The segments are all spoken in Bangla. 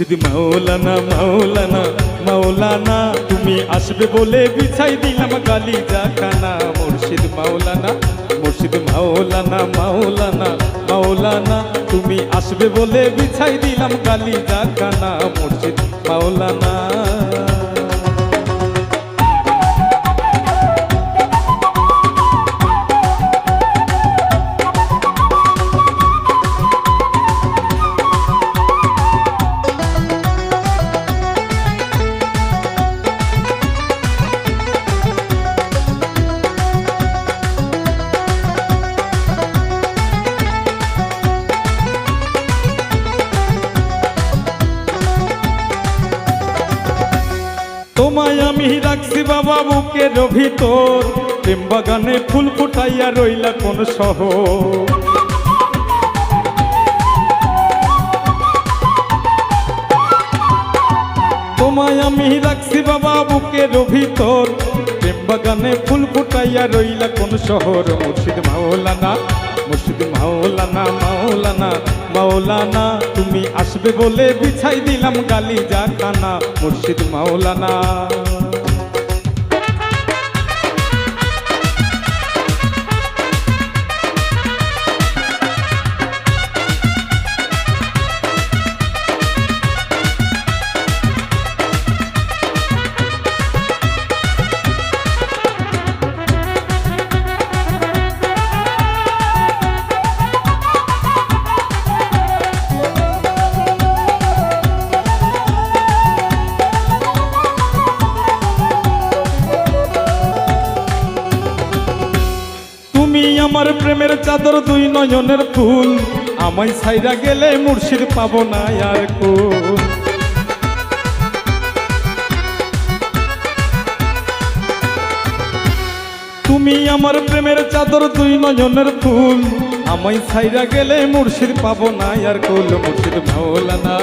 মুর্শিদ মাওলানা মাওলানা মাওলানা তুমি আসবে বলে বিছাই দিলাম গালিজা খানা। মুর্শিদ মাওলানা মুর্শিদ মাওলানা মাওলানা মাওলানা তুমি আসবে বলে বিছাই দিলাম গালিজা খানা। মুর্শিদ মাওলানা তোমায় আমি রাখছি বাবা বুকের ভিতর, প্রেম বাগানে ফুল ফুটাইয়া রইলা কোন শহর। তোমায় আমি রাখছি বাবা বুকের ভিতর, প্রেম বাগানে ফুল ফুটাইয়া রইলা কোন শহর। মুর্শিদ মাওলানা মুর্শিদ মাওলানা মাওলানা মাওলানা তুমি আসবে বলে বিছাই দিলাম গালিজা খানা। মুর্শিদ মাওলানা তুমি আমার প্রেমের চাদর দুই নয়নের ফুল, আমায় ছাইরা গেলে মুর্শিদ পাবো না আর কোন। তুমি আমার প্রেমের চাদর দুই নয়নের ফুল, আমায় ছাইরা গেলে মুর্শিদ পাবো না আর কোন। মুর্শিদ মাওলানা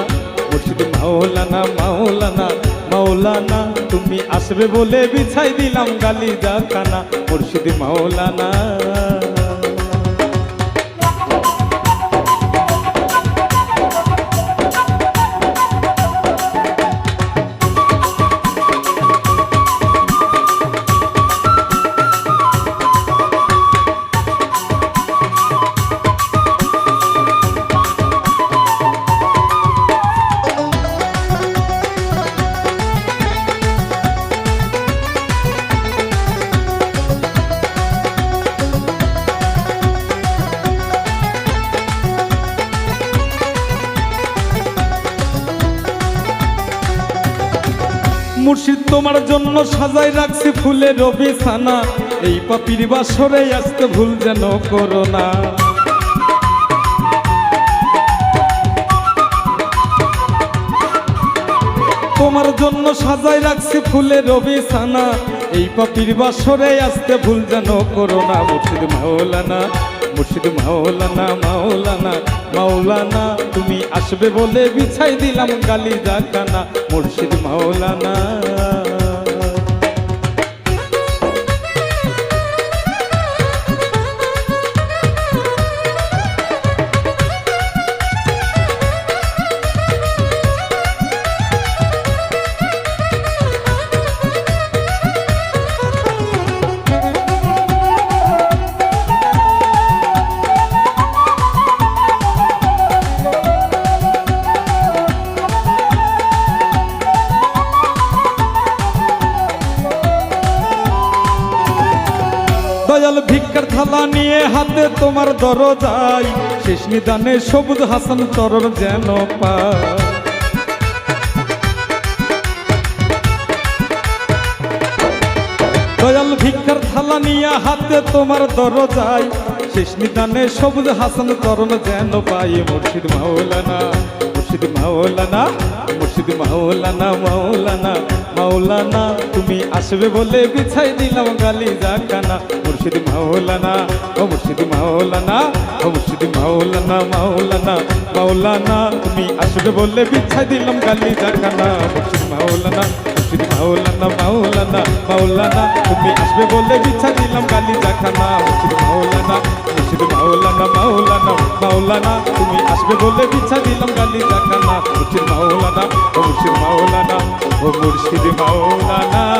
মুর্শিদ মাওলানা মাওলানা মাওলানা তুমি আসবে বলে বিছাই দিলাম গালিজা খানা। মুর্শিদ মাওলানা মুর্শিদ তোমার জন্য সাজাই রাখছি ফুলের বিছানা, এই পাপির বাসরে আসতে ভুল যেন করো না। তোমার জন্য সাজাই রাখছি ফুলের বিছানা, এই পাপির বাসরে আসতে ভুল যেন করো না। মুর্শিদ মাওলানা মুর্শিদ মাওলানা মাওলানা মাওলানা তুমি আসবে বলে বিছাই দিলাম গালিজা খানা। মুর্শিদ মাওলানা দয়াল ভিক্ষার থালা নিয়ে হাতে তোমার দরজায়, শেষ নিদানে সবুজ হাসান চরণ যেন পায়। দয়াল ভিক্ষার থালা নিয়ে হাতে তোমার দরজায়, শেষ নিদানে সবুজ হাসান চরণ যেন পাই। মুর্শিদ মাওলানা মুর্শিদ মাওলানা মুর্শিদ মাওলানা মাওলানা মাওলানা তুমি আসবে বলে বিছাই দিলাম গালিজা খানা। মুর্শিদ মাওলানা ও মুর্শিদ মাওলানা ও মুর্শিদ মাওলানা মাওলানা মাওলানা তুমি আসবে বলে বিছাই দিলাম গালিজা খানা। মুর্শিদ মাওলানা মুর্শিদ মাওলানা মাওলানা মাওলানা তুমি আসবে বলে বিছাই দিলাম গালিজা খানা। মুর্শিদ মাওলানা মুর্শিদ মাওলানা মাওলানা মাওলানা তুমি আসবে বলে বিছাই দিলাম গালিজা খানা। মুর্শিদ মাওলানা মুর্শিদ মাওলানা